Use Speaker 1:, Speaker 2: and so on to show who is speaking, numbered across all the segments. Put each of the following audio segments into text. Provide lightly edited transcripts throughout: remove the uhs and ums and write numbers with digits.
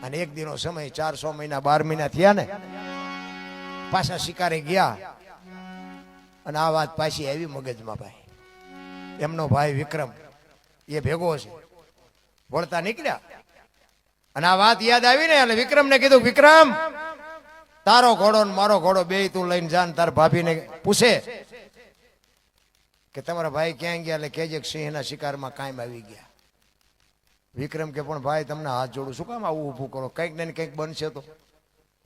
Speaker 1: અને એક દિનો સમય 400 મહિના 12 મહિના થયા ને પાછા શિકારે ગયા અને આ વાત પાછી આવી મગજમાં ભાઈ. એમનો ભાઈ વિક્રમ એ ભેગો છે, વળતા નીકળ્યા અને આ વાત યાદ આવી ને એટલે વિક્રમને કીધું, વિક્રમ તારો ઘોડો ને મારો ઘોડો બે તું લઈને જાન. તાર ભાભીને પૂછે કે તમારા ભાઈ ક્યાં ગયા, એટલે કહેજે સિંહના શિકારમાં કાયમ આવી ગયા. વિક્રમ કે પણ ભાઈ તમને હાથ જોડું, શું કામ આવું ઊભું કરો, કંઈક ને કંઈક બનશે તો.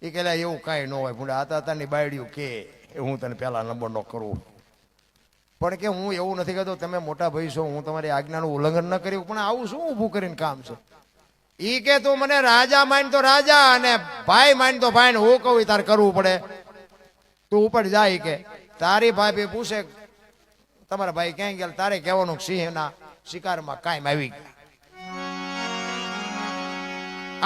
Speaker 1: એ કે એવું કાંઈ ન હોય ભૂંડા, આતાની બાયડીયું કે હું તને પહેલા નંબર નો કરું, પણ કે હું એવું નથી કહેતો, તમે મોટા ભાઈ છો, હું તમારી આજ્ઞાનું ઉલ્લંઘન ન કર્યું, પણ આવું શું ઊભું કરીને કામ છે. ઈ કે તું મને રાજા માન તો રાજા અને ભાઈ માન તો ભાઈ, હું કહું તારે કરવું પડે, તું ઉપર જાય. કે તારી ભાભી પૂછે તમારા ભાઈ ક્યાં ગયા, તારે કહેવાનું સિંહના શિકારમાં કાયમ આવી ગયા.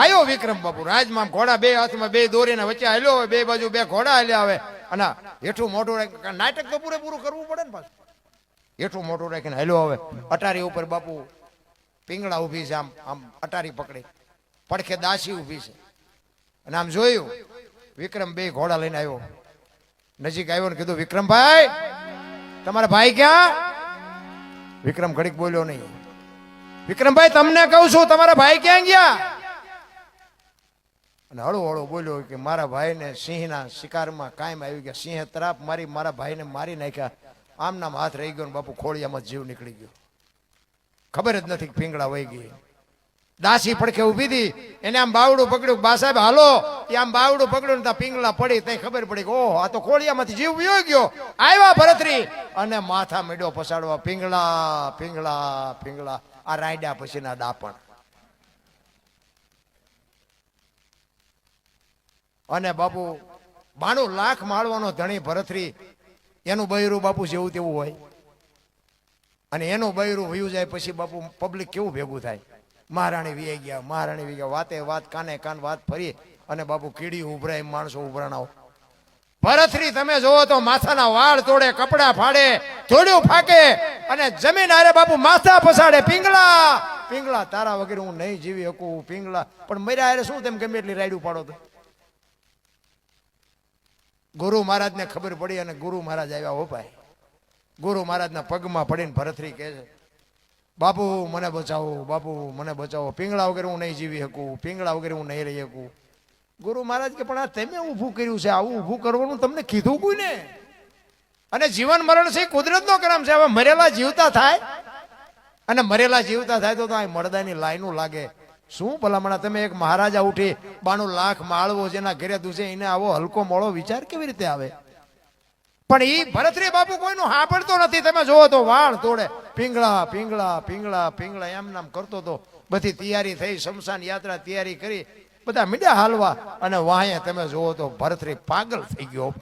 Speaker 1: આયો વિક્રમ બાપુ રાજમાં, ઘોડા બે હાથમાં, બે દોરીને વચ્ચે હાલ્યો હોય, બે બાજુ બે ઘોડા હાલ્યા આવે અને હેઠું મોટું રાખી નાટક તો પૂરેપૂરું કરવું પડે ને પાછું. હેઠું મોટું રાખીને હાલ્યો આવે. અટારી ઉપર બાપુ પિંગળા ઊભી છે, આમ આમ અટારી પકડી, પડખે દાસી ઊભી છે અને આમ જોયું વિક્રમ બે ઘોડા લઈને આવ્યો. નજીક આવ્યો ને કીધું, વિક્રમભાઈ તમારા ભાઈ ક્યાં? વિક્રમ ઘડીક બોલ્યો નહીં. વિક્રમભાઈ તમને કહું છું, તમારા ભાઈ ક્યાં ગયા? અને હળો હળો બોલ્યો કે મારા ભાઈને સિંહના શિકારમાં કાયમ આવી ગયા. સિંહે તરાપ મારી મારા ભાઈને મારી નાખ્યા. આમ નામ હાથ રહી ગયો ને બાપુ ખોળિયામાં જીવ નીકળી ગયો. ખબર જ નથી પિંગળા વહી ગઈ. દાસી પડખે ઊભી હતી, એને આમ બાવડું પકડ્યું, બા સાહેબ હાલો. એ આમ બાવડું પકડ્યું ને ત્યાં પિંગળા પડી, ત્યાં ખબર પડી કે ઓહ આ તો ખોળિયામાંથી જીવ વયો ગયો. આવ્યા ભરતરી અને માથા મેડ્યો પસાડવા, પિંગળા પિંગળા પિંગળા. આ રાયડા પછીના ડાપણ. અને બાપુ 92 લાખ માળવાનો ધણી ભરતરી, એનું બૈરું બાપુ જેવું તેવું હોય અને એનું બૈરું વયું જાય પછી બાપુ પબ્લિક કેવું ભેગું થાય. મહારાણી વી ગયા, મહારાણી વી ગયા, વાતે વાત કાને કાન વાત ફરી અને બાપુ કીડી ઉભરાય, માણસો ઉભરાણા. ભરતરી તમે જોવો તો માથાના વાળ તોડે, કપડા ફાડે, થોડું ફાકે અને જમીન આરે બાપુ માથા પસાડે. પિંગળા પિંગળા તારા વગેરે હું નહીં જીવી શકું પિંગળા. પણ મર્યા અરે શું તેમ ગમે એટલી રાયડું પાડો તો. ગુરુ મહારાજને ખબર પડી અને ગુરુ મહારાજ આવ્યા. હો ભાઈ, ગુરુ મહારાજના પગમાં પડીને ભરતરી કહે છે, બાપુ મને બચાવો, બાપુ મને બચાવો, પિંગળા વગેરે હું નહીં જીવી શકું, પિંગળા વગેરે હું નહીં રહી શકું. ગુરુ મહારાજ કે પણ આ તમે ઊભું કર્યું છે, આવું ઊભું કરવાનું તમને કીધું કોઈ ને? અને જીવન મરણ છે કુદરતનો કરમ છે. હવે મરેલા જીવતા થાય અને મરેલા જીવતા થાય તો આ મળદાની લાઈનો લાગે. શું ભલામણા તમે એક મહારાજા ઉઠી 92 લાખ માળવો જેના ઘરે દુસે, એને આવો હલકો મોળો વિચાર કેવી રીતે આવે? પણ ઈ ભરતરી બાપુ કોઈનું સાંભળતો નથી. તમે જોવો તો વાળ તોડે, પિંગળા પિંગળા પિંગળા પિંગળા એમ નામ કરતો તો. બધી તૈયારી થઈ, શમશાન યાત્રા તૈયારી કરી, બધા મીડિયા હાલવા અને વાહે તમે જોવો તો ભરતરી પાગલ થઈ ગયો.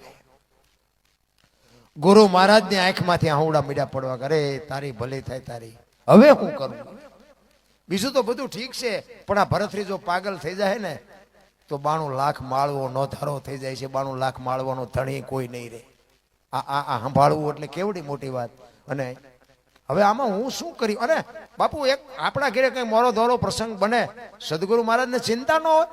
Speaker 1: ગુરુ મહારાજની આંખમાંથી આહુડા મીડિયા પડવા કરે, તારી ભલી થાય તારી, હવે હું કરું? બીજું તો બધું ઠીક છે, પણ આ ભરતરી જો પાગલ થઈ જાય ને તો 92 લાખ માળવો નો ધારો થઈ જાય છે. 92 લાખ માળવાનો ધણી કોઈ નહીં રહે. આ સંભાળવું એટલે કેવડી મોટી વાત. અને હવે આમાં હું શું કર્યું? અને બાપુ એક આપણા ઘરે કઈ મોરો ધોરો પ્રસંગ બને, સદગુરુ મહારાજને ચિંતા ન હોય.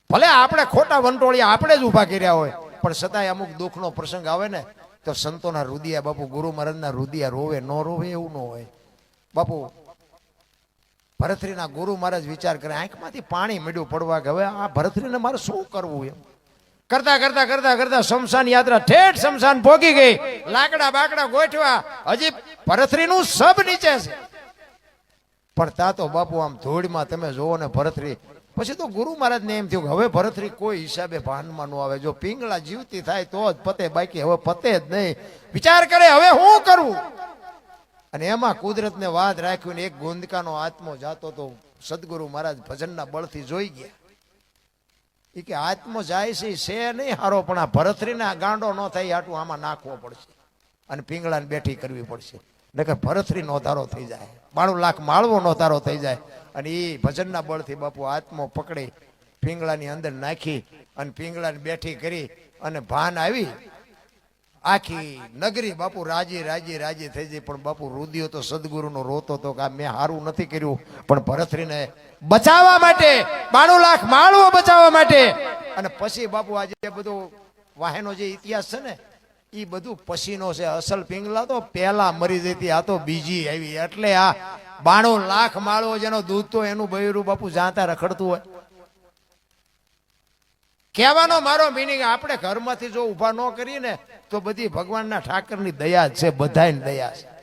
Speaker 1: ભલે આપણે ખોટા વંટોળિયા આપણે જ ઉભા કર્યા હોય, પણ છતાંય અમુક દુઃખનો પ્રસંગ આવે ને તો સંતોના રુદિયા બાપુ ગુરુ મહારાજના રુદિયા રોવે, ન રોવે એવું ન હોય. બાપુ ભરતરીના ગુરુ મહારાજ વિચાર કરે, આંખમાંથી પાણી મીડું પડવા કે હવે આ ભરતરીને મારે શું કરવું? એમ કરતા કરતા કરતા કરતા શમશાન યાત્રા ઠેઠ શમશાન ભોગી ગઈ. લાકડા બાકડા ગોઠવા, હજી ભરતરીનું સબ નીચે છે. પણ તા તો બાપુ આમ ધૂળમાં તમે જોવો ને ભરતરી. પછી તો ગુરુ મહારાજને એમ થયું કે હવે ભરતરી કોઈ હિસાબે ભાનમાં ન આવે. જો પિંગળા જીવતી થાય તો જ પતે, બાકી હવે પતે જ નહીં. વિચાર કરે હવે હું કરવું? અને એમાં કુદરતને વાત રાખ્યું ને એક ગોંદકાનો આત્મો જાતો તો સદગુરુ મહારાજ ભજનના બળથી જોઈ ગયા. એ કે આત્મો જાય છે નહીં હારો, પણ આ ભરતરીને ગાંડો ન થાય આટલું આમાં નાખવો પડશે અને પિંગળાને બેઠી કરવી પડશે. નકર ભરતરી નો ધારો થઈ જાય, 92 લાખ માળવો નો ધારો થઈ જાય. અને એ ભજનના બળથી બાપુ આત્મો પકડી પિંગળાની અંદર નાખી અને પિંગળાને બેઠી કરી અને ભાન આવી આખી નગરી બાપુ રાજી રાજી રાજી થઈ જાય. પણ બાપુ રુદિયો તો સદગુરુનો રોતો તો કે મેં સારું નથી કર્યું, પણ ભરતરીને બચાવવા માટે 92 લાખ માળવો બચાવવા માટે. અને પછી બાપુ આજે બધું વાહેનો જે ઇતિહાસ છે ને એ બધું પછીનો છે. અસલ પિંગલા તો પહેલા મરી જતી, આ તો બીજી આવી. એટલે આ 92 લાખ માળવો જેનો દૂધ તો એનું બૈરું બાપુ જાતા રખડતું હોય. કહેવાનો મારો મિનિંગ, આપણે ઘરમાંથી જો ઊભા ન કરીએ ને તો બધી ભગવાનના ઠાકરની દયા જ છે, બધાની દયા છે.